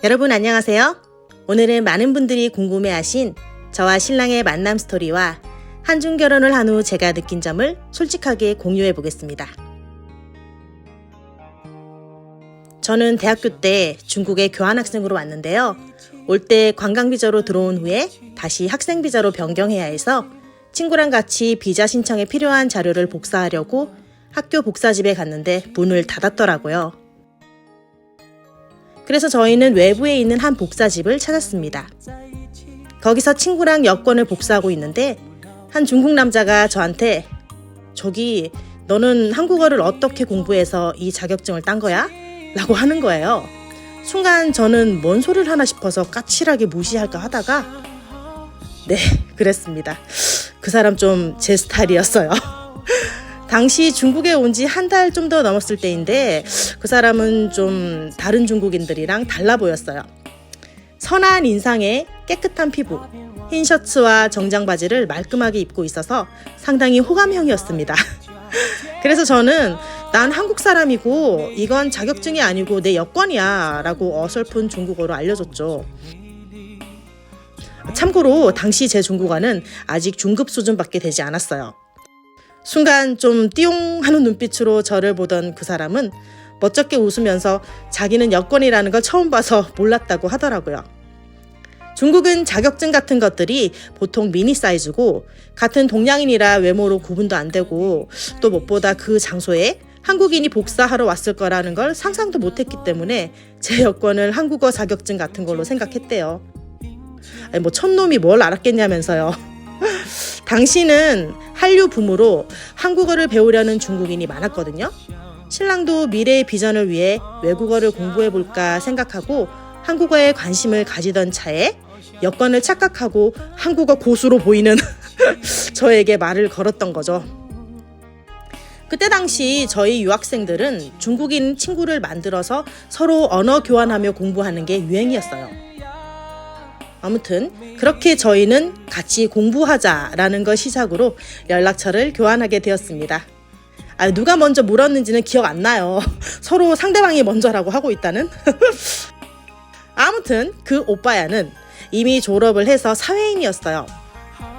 여러분 안녕하세요. 오늘은 많은 분들이 궁금해하신 저와 신랑의 만남 스토리와 한중 결혼을 한 후 제가 느낀 점을 솔직하게 공유해 보겠습니다. 저는 대학교 때 중국에 교환학생으로 왔는데요. 올 때 관광비자로 들어온 후에 다시 학생비자로 변경해야 해서 친구랑 같이 비자 신청에 필요한 자료를 복사하려고 학교 복사집에 갔는데 문을 닫았더라고요. 그래서 저희는 외부에 있는 한 복사집을 찾았습니다. 거기서 친구랑 여권을 복사하고 있는데 한 중국 남자가 저한테 저기 너는 한국어를 어떻게 공부해서 이 자격증을 딴 거야? 라고 하는 거예요. 순간 저는 뭔 소리를 하나 싶어서 까칠하게 무시할까 하다가 네, 그랬습니다. 그 사람 좀 제 스타일이었어요. 당시 중국에 온 지 한 달 좀 더 넘었을 때인데 그 사람은 좀 다른 중국인들이랑 달라 보였어요. 선한 인상에 깨끗한 피부, 흰 셔츠와 정장 바지를 말끔하게 입고 있어서 상당히 호감형이었습니다. 그래서 저는 난 한국 사람이고 이건 자격증이 아니고 내 여권이야 라고 어설픈 중국어로 알려줬죠. 참고로 당시 제 중국어는 아직 중급 수준밖에 되지 않았어요. 순간 좀 띠용 하는 눈빛으로 저를 보던 그 사람은 멋쩍게 웃으면서 자기는 여권이라는 걸 처음 봐서 몰랐다고 하더라고요. 중국은 자격증 같은 것들이 보통 미니 사이즈고 같은 동양인이라 외모로 구분도 안 되고 또 무엇보다 그 장소에 한국인이 복사하러 왔을 거라는 걸 상상도 못했기 때문에 제 여권을 한국어 자격증 같은 걸로 생각했대요. 아니 뭐 촌놈이 뭘 알았겠냐면서요. 당시는 한류 붐으로 한국어를 배우려는 중국인이 많았거든요. 신랑도 미래의 비전을 위해 외국어를 공부해볼까 생각하고 한국어에 관심을 가지던 차에 여권을 착각하고 한국어 고수로 보이는 저에게 말을 걸었던 거죠. 그때 당시 저희 유학생들은 중국인 친구를 만들어서 서로 언어 교환하며 공부하는 게 유행이었어요. 아무튼 그렇게 저희는 같이 공부하자라는 걸 시작으로 연락처를 교환하게 되었습니다. 누가 먼저 물었는지는 기억 안 나요. 서로 상대방이 먼저라고 하고 있다는. 아무튼 그 오빠야는 이미 졸업을 해서 사회인이었어요.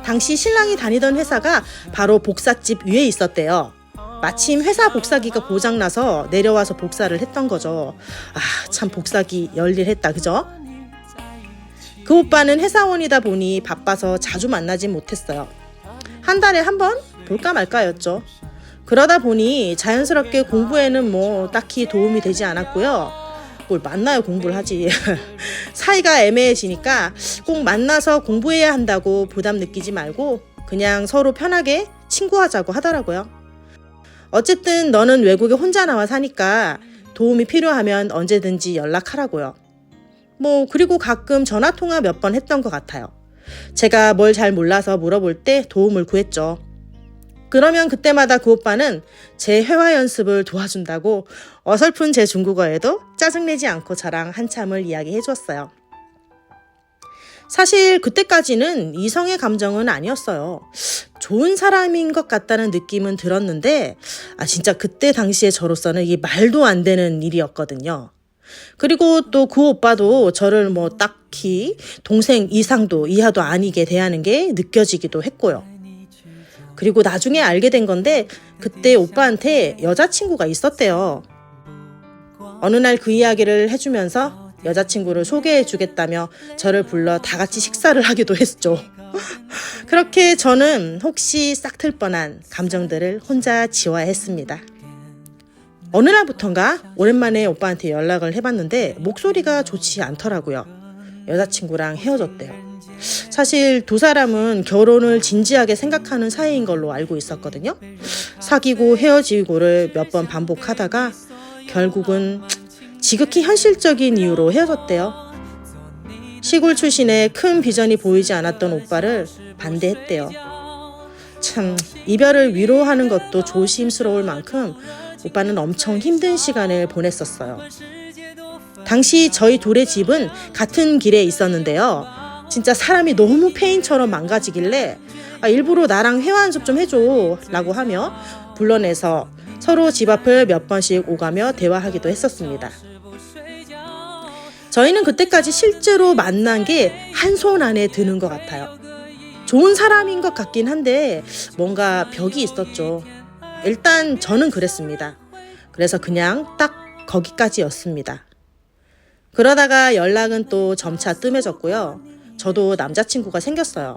당시 신랑이 다니던 회사가 바로 복사집 위에 있었대요. 마침 회사 복사기가 고장나서 내려와서 복사를 했던 거죠. 참 복사기 열일했다 그죠? 그 오빠는 회사원이다 보니 바빠서 자주 만나진 못했어요. 한 달에 한 번 볼까 말까였죠. 그러다 보니 자연스럽게 공부에는 뭐 딱히 도움이 되지 않았고요. 뭘 만나야 공부를 하지. 사이가 애매해지니까 꼭 만나서 공부해야 한다고 부담 느끼지 말고 그냥 서로 편하게 친구하자고 하더라고요. 어쨌든 너는 외국에 혼자 나와 사니까 도움이 필요하면 언제든지 연락하라고요. 그리고 가끔 전화통화 몇 번 했던 것 같아요. 제가 뭘 잘 몰라서 물어볼 때 도움을 구했죠. 그러면 그때마다 그 오빠는 제 회화 연습을 도와준다고 어설픈 제 중국어에도 짜증내지 않고 저랑 한참을 이야기해 주었어요. 사실 그때까지는 이성의 감정은 아니었어요. 좋은 사람인 것 같다는 느낌은 들었는데 진짜 그때 당시에 저로서는 이게 말도 안 되는 일이었거든요. 그리고 또 그 오빠도 저를 딱히 동생 이상도 이하도 아니게 대하는 게 느껴지기도 했고요. 그리고 나중에 알게 된 건데 그때 오빠한테 여자친구가 있었대요. 어느 날 그 이야기를 해주면서 여자친구를 소개해주겠다며 저를 불러 다 같이 식사를 하기도 했죠. 그렇게 저는 혹시 싹틀 뻔한 감정들을 혼자 지워야 했습니다. 어느 날부턴가 오랜만에 오빠한테 연락을 해봤는데 목소리가 좋지 않더라고요. 여자친구랑 헤어졌대요. 사실 두 사람은 결혼을 진지하게 생각하는 사이인 걸로 알고 있었거든요. 사귀고 헤어지고를 몇 번 반복하다가 결국은 지극히 현실적인 이유로 헤어졌대요. 시골 출신의 큰 비전이 보이지 않았던 오빠를 반대했대요. 참 이별을 위로하는 것도 조심스러울 만큼 오빠는 엄청 힘든 시간을 보냈었어요. 당시 저희 둘의 집은 같은 길에 있었는데요. 진짜 사람이 너무 페인처럼 망가지길래 일부러 나랑 회화 연습 좀 해줘 라고 하며 불러내서 서로 집 앞을 몇 번씩 오가며 대화하기도 했었습니다. 저희는 그때까지 실제로 만난 게 한 손 안에 드는 것 같아요. 좋은 사람인 것 같긴 한데 뭔가 벽이 있었죠. 일단 저는 그랬습니다. 그래서 그냥 딱 거기까지였습니다. 그러다가 연락은 또 점차 뜸해졌고요. 저도 남자친구가 생겼어요.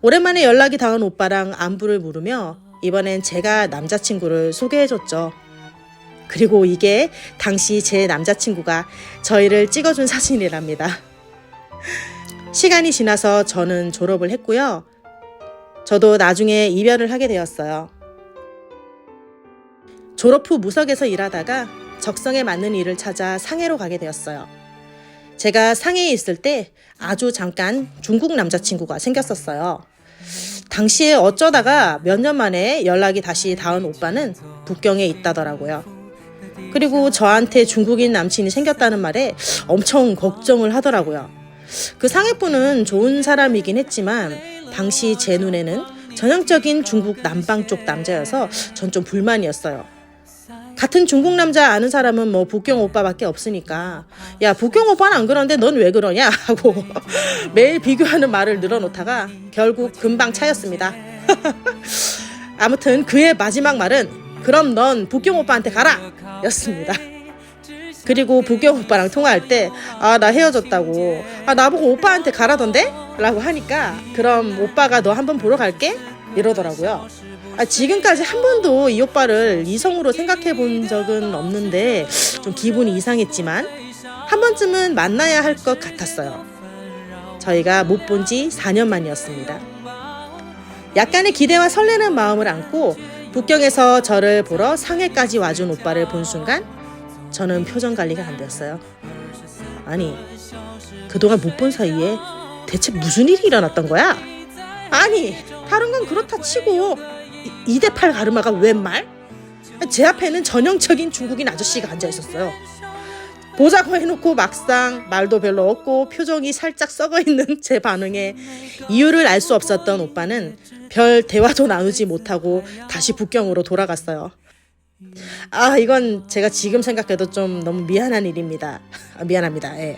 오랜만에 연락이 닿은 오빠랑 안부를 물으며 이번엔 제가 남자친구를 소개해줬죠. 그리고 이게 당시 제 남자친구가 저희를 찍어준 사진이랍니다. 시간이 지나서 저는 졸업을 했고요. 저도 나중에 이별을 하게 되었어요. 졸업 후 무석에서 일하다가 적성에 맞는 일을 찾아 상해로 가게 되었어요. 제가 상해에 있을 때 아주 잠깐 중국 남자친구가 생겼었어요. 당시에 어쩌다가 몇 년 만에 연락이 다시 닿은 오빠는 북경에 있다더라고요. 그리고 저한테 중국인 남친이 생겼다는 말에 엄청 걱정을 하더라고요. 그 상해분은 좋은 사람이긴 했지만 당시 제 눈에는 전형적인 중국 남방 쪽 남자여서 전 좀 불만이었어요. 같은 중국 남자 아는 사람은 뭐 북경 오빠밖에 없으니까 야 북경 오빠는 안 그런데 넌 왜 그러냐 하고 매일 비교하는 말을 늘어놓다가 결국 금방 차였습니다. 아무튼 그의 마지막 말은 그럼 넌 북경 오빠한테 가라 였습니다. 그리고 북경 오빠랑 통화할 때 나 헤어졌다고 나보고 오빠한테 가라던데? 라고 하니까 그럼 오빠가 너 한번 보러 갈게? 이러더라고요. 지금까지 한 번도 이 오빠를 이성으로 생각해 본 적은 없는데 좀 기분이 이상했지만 한 번쯤은 만나야 할 것 같았어요. 저희가 못 본 지 4년 만이었습니다. 약간의 기대와 설레는 마음을 안고 북경에서 저를 보러 상해까지 와준 오빠를 본 순간 저는 표정 관리가 안 되었어요. 아니, 그동안 못 본 사이에 대체 무슨 일이 일어났던 거야? 아니, 다른 건 그렇다 치고 2대8 가르마가 웬 말? 제 앞에는 전형적인 중국인 아저씨가 앉아있었어요. 보자고 해놓고 막상 말도 별로 없고 표정이 살짝 썩어있는 제 반응에 이유를 알 수 없었던 오빠는 별 대화도 나누지 못하고 다시 북경으로 돌아갔어요. 이건 제가 지금 생각해도 좀 너무 미안한 일입니다. 미안합니다. 예.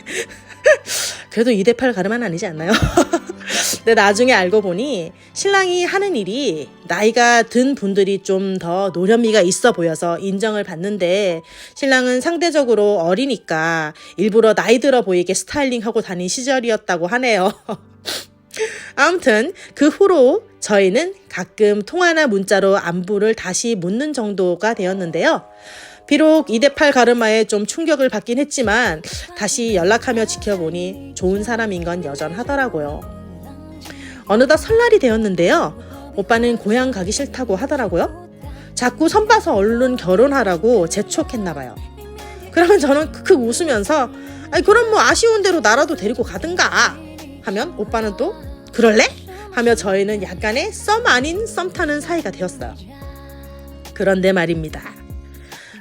그래도 2대8 가르마는 아니지 않나요? 근데 나중에 알고 보니 신랑이 하는 일이 나이가 든 분들이 좀 더 노련미가 있어 보여서 인정을 받는데 신랑은 상대적으로 어리니까 일부러 나이 들어 보이게 스타일링하고 다닌 시절이었다고 하네요. 아무튼 그 후로 저희는 가끔 통화나 문자로 안부를 다시 묻는 정도가 되었는데요. 비록 2대8 가르마에 좀 충격을 받긴 했지만 다시 연락하며 지켜보니 좋은 사람인 건 여전하더라고요. 어느덧 설날이 되었는데요. 오빠는 고향 가기 싫다고 하더라고요. 자꾸 선봐서 얼른 결혼하라고 재촉했나 봐요. 그러면 저는 크크 웃으면서 그럼 뭐 아쉬운 대로 나라도 데리고 가든가 하면 오빠는 또 그럴래? 하며 저희는 약간의 썸 아닌 썸 타는 사이가 되었어요. 그런데 말입니다.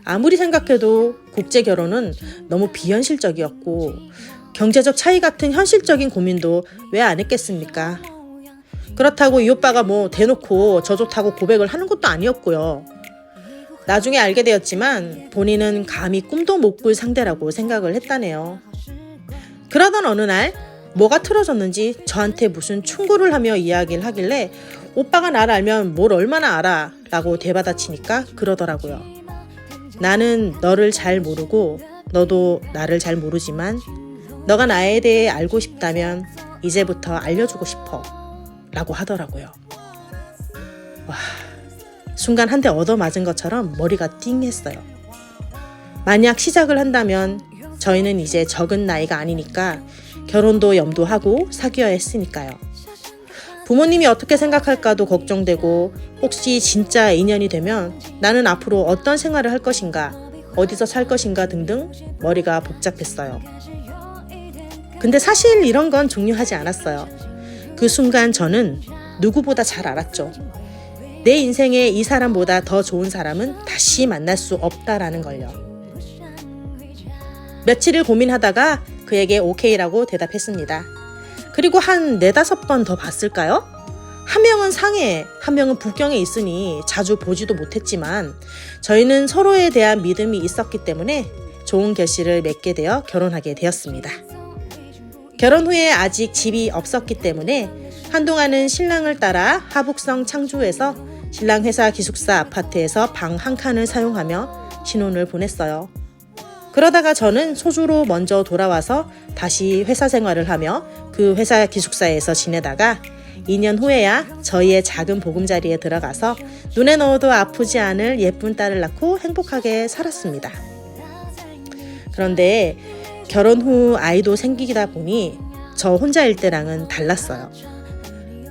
아무리 생각해도 국제 결혼은 너무 비현실적이었고 경제적 차이 같은 현실적인 고민도 왜 안 했겠습니까? 그렇다고 이 오빠가 뭐 대놓고 저 좋다고 고백을 하는 것도 아니었고요. 나중에 알게 되었지만 본인은 감히 꿈도 못 꿀 상대라고 생각을 했다네요. 그러던 어느 날 뭐가 틀어졌는지 저한테 무슨 충고를 하며 이야기를 하길래 오빠가 나를 알면 뭘 얼마나 알아? 라고 되받아치니까 그러더라고요. 나는 너를 잘 모르고 너도 나를 잘 모르지만 너가 나에 대해 알고 싶다면 이제부터 알려주고 싶어 라고 하더라고요. 와, 순간 한 대 얻어맞은 것처럼 머리가 띵했어요. 만약 시작을 한다면 저희는 이제 적은 나이가 아니니까 결혼도 염두하고 사귀어야 했으니까요. 부모님이 어떻게 생각할까도 걱정되고 혹시 진짜 인연이 되면 나는 앞으로 어떤 생활을 할 것인가, 어디서 살 것인가 등등 머리가 복잡했어요. 근데 사실 이런 건 중요하지 않았어요. 그 순간 저는 누구보다 잘 알았죠. 내 인생에 이 사람보다 더 좋은 사람은 다시 만날 수 없다라는 걸요. 며칠을 고민하다가 그에게 오케이라고 대답했습니다. 그리고 한 4-5번 더 봤을까요? 한 명은 상해, 한 명은 북경에 있으니 자주 보지도 못했지만 저희는 서로에 대한 믿음이 있었기 때문에 좋은 결실을 맺게 되어 결혼하게 되었습니다. 결혼 후에 아직 집이 없었기 때문에 한동안은 신랑을 따라 하북성 창주에서 신랑 회사 기숙사 아파트에서 방 한 칸을 사용하며 신혼을 보냈어요. 그러다가 저는 소주로 먼저 돌아와서 다시 회사 생활을 하며 그 회사 기숙사에서 지내다가 2년 후에야 저희의 작은 보금자리에 들어가서 눈에 넣어도 아프지 않을 예쁜 딸을 낳고 행복하게 살았습니다. 그런데 결혼 후 아이도 생기다 보니 저 혼자일 때랑은 달랐어요.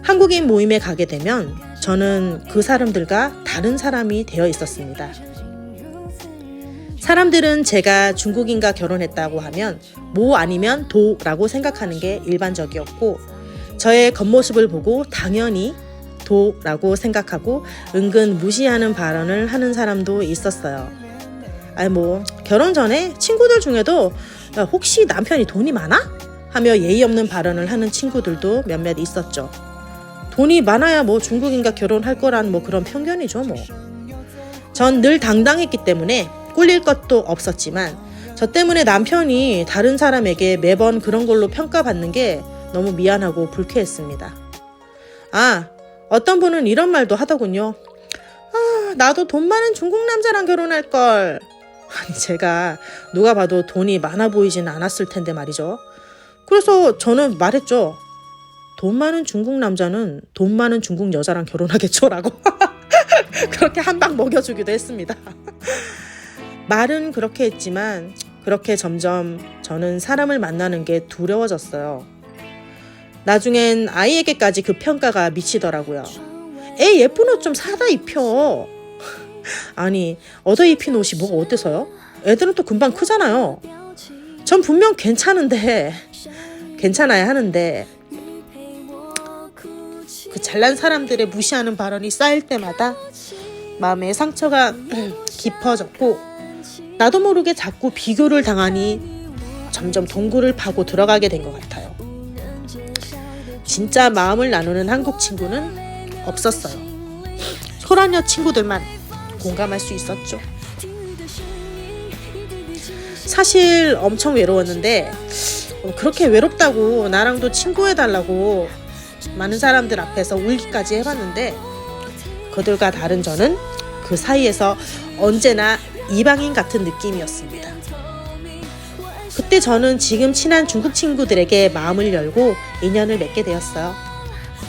한국인 모임에 가게 되면 저는 그 사람들과 다른 사람이 되어 있었습니다. 사람들은 제가 중국인과 결혼했다고 하면 모 아니면 도라고 생각하는 게 일반적이었고 저의 겉모습을 보고 당연히 도라고 생각하고 은근 무시하는 발언을 하는 사람도 있었어요. 결혼 전에 친구들 중에도 혹시 남편이 돈이 많아? 하며 예의 없는 발언을 하는 친구들도 몇몇 있었죠. 돈이 많아야 중국인과 결혼할 거란 그런 편견이죠. 전 늘 당당했기 때문에 꿀릴 것도 없었지만 저 때문에 남편이 다른 사람에게 매번 그런 걸로 평가받는 게 너무 미안하고 불쾌했습니다. 어떤 분은 이런 말도 하더군요. 나도 돈 많은 중국 남자랑 결혼할걸. 제가 누가 봐도 돈이 많아 보이진 않았을 텐데 말이죠. 그래서 저는 말했죠. 돈 많은 중국 남자는 돈 많은 중국 여자랑 결혼하겠죠 라고 그렇게 한 방 먹여주기도 했습니다. 말은 그렇게 했지만 그렇게 점점 저는 사람을 만나는 게 두려워졌어요. 나중엔 아이에게까지 그 평가가 미치더라고요. 애 예쁜 옷 좀 사다 입혀. 아니 얻어 입힌 옷이 뭐가 어때서요? 애들은 또 금방 크잖아요. 전 분명 괜찮아야 하는데 그 잘난 사람들의 무시하는 발언이 쌓일 때마다 마음의 상처가 깊어졌고 나도 모르게 자꾸 비교를 당하니 점점 동굴을 파고 들어가게 된 것 같아요. 진짜 마음을 나누는 한국 친구는 없었어요. 소라녀 친구들만 공감할 수 있었죠. 사실 엄청 외로웠는데 그렇게 외롭다고 나랑도 친구해달라고 많은 사람들 앞에서 울기까지 해봤는데 그들과 다른 저는 그 사이에서 언제나 이방인 같은 느낌이었습니다. 그때 저는 지금 친한 중국 친구들에게 마음을 열고 인연을 맺게 되었어요.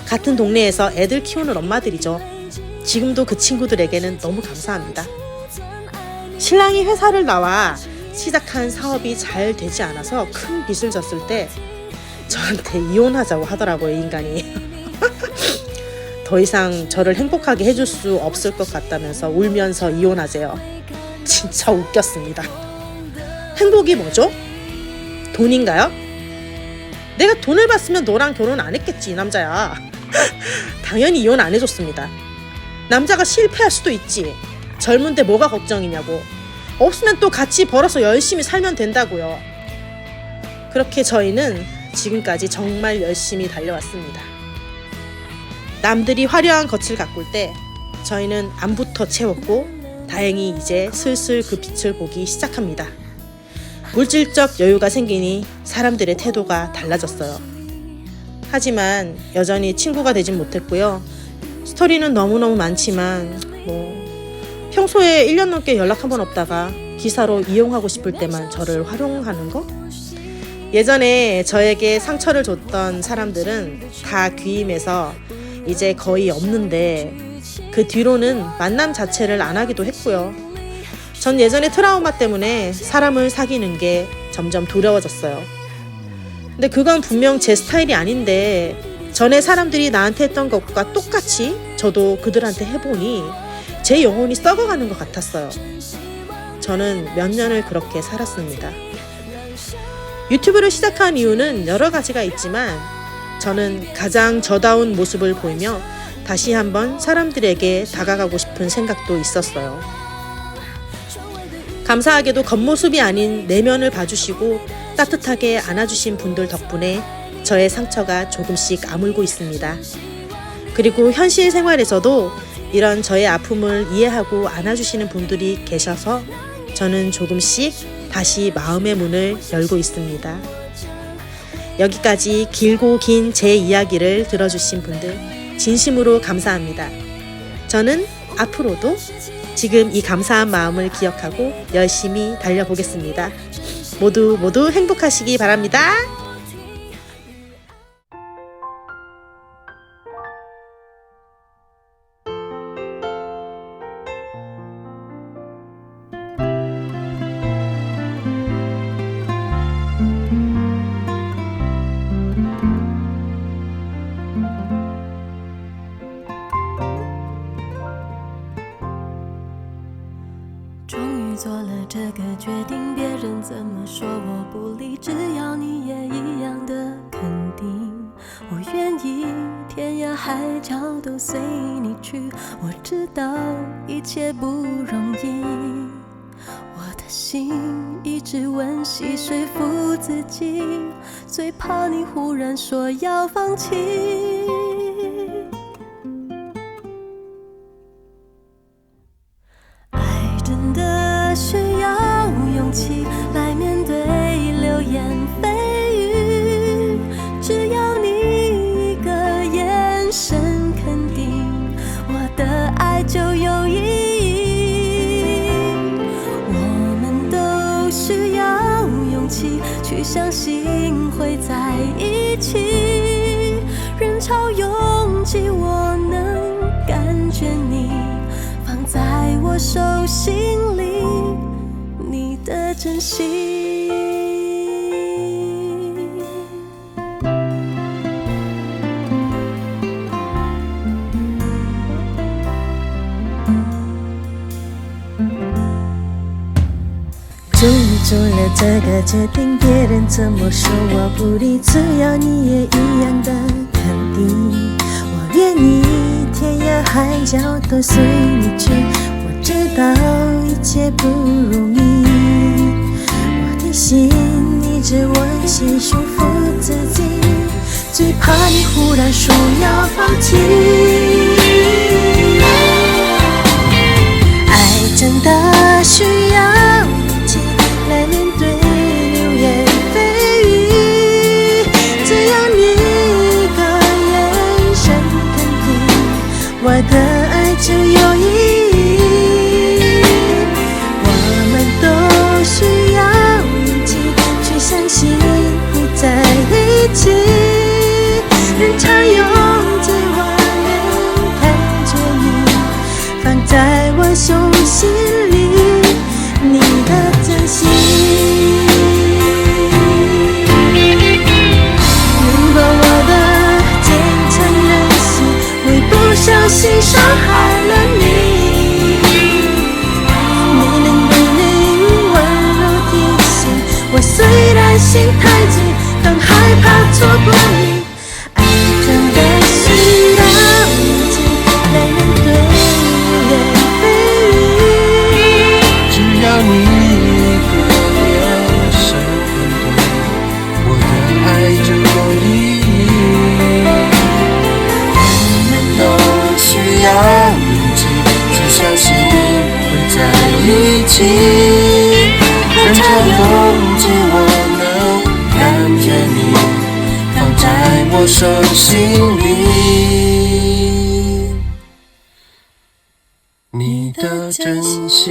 같은 동네에서 애들 키우는 엄마들이죠. 지금도 그 친구들에게는 너무 감사합니다. 신랑이 회사를 나와 시작한 사업이 잘 되지 않아서 큰 빚을 졌을 때 저한테 이혼하자고 하더라고요, 인간이. 더 이상 저를 행복하게 해줄 수 없을 것 같다면서 울면서 이혼하재요. 진짜 웃겼습니다. 행복이 뭐죠? 돈인가요? 내가 돈을 받으면 너랑 결혼 안 했겠지, 이 남자야. 당연히 이혼 안 해줬습니다. 남자가 실패할 수도 있지. 젊은데 뭐가 걱정이냐고. 없으면 또 같이 벌어서 열심히 살면 된다고요. 그렇게 저희는 지금까지 정말 열심히 달려왔습니다. 남들이 화려한 겉을 가꿀 때 저희는 안부터 채웠고 다행히 이제 슬슬 그 빛을 보기 시작합니다. 물질적 여유가 생기니 사람들의 태도가 달라졌어요. 하지만 여전히 친구가 되진 못했고요. 스토리는 너무너무 많지만 평소에 1년 넘게 연락 한 번 없다가 기사로 이용하고 싶을 때만 저를 활용하는 거? 예전에 저에게 상처를 줬던 사람들은 다 귀임해서 이제 거의 없는데 그 뒤로는 만남 자체를 안 하기도 했고요. 전 예전에 트라우마 때문에 사람을 사귀는 게 점점 두려워졌어요. 근데 그건 분명 제 스타일이 아닌데 전에 사람들이 나한테 했던 것과 똑같이 저도 그들한테 해보니 제 영혼이 썩어가는 것 같았어요. 저는 몇 년을 그렇게 살았습니다. 유튜브를 시작한 이유는 여러 가지가 있지만 저는 가장 저다운 모습을 보이며 다시 한번 사람들에게 다가가고 싶은 생각도 있었어요. 감사하게도 겉모습이 아닌 내면을 봐주시고 따뜻하게 안아주신 분들 덕분에 저의 상처가 조금씩 아물고 있습니다. 그리고 현실 생활에서도 이런 저의 아픔을 이해하고 안아주시는 분들이 계셔서 저는 조금씩 다시 마음의 문을 열고 있습니다. 여기까지 길고 긴 제 이야기를 들어주신 분들 진심으로 감사합니다. 저는 앞으로도 지금 이 감사한 마음을 기억하고 열심히 달려보겠습니다. 모두 행복하시기 바랍니다.终于做了这个决定，别人怎么说我不理，只要你也一样的肯定，我愿意天涯海角都随你去。我知道一切不容易，我的心一直温习说服自己，最怕你忽然说要放弃。真的需要勇气来面对流言蜚语，只要你一个眼神肯定，我的爱就有意义。我们都需要勇气去相信会在一起，人潮拥挤我能感觉你放在我手心里，你的真心。终于做了这个决定，别人怎么说我不理，只要你也一样的肯定，我愿意天涯海角都随你去。我知道一切不容易，我的心一直温习说服自己，最怕你忽然说要放弃。爱真的需要勇气来面对流言蜚语，只要你一个眼神肯定，我的爱就有意义。我们都需要勇气去相信会在一起，人潮拥挤我能感觉你放在我手心里，你的真心。如果我的坚强任性会不小心伤害了你，你能不能温柔提醒我，虽然心太急，更害怕错过你。爱真的需要勇气来面对流言蜚语，只要你一个眼神肯定，我的爱就有意义。我们都需要勇气去相信会在一起，人潮拥挤我能感觉你放在我手心里，你的真心。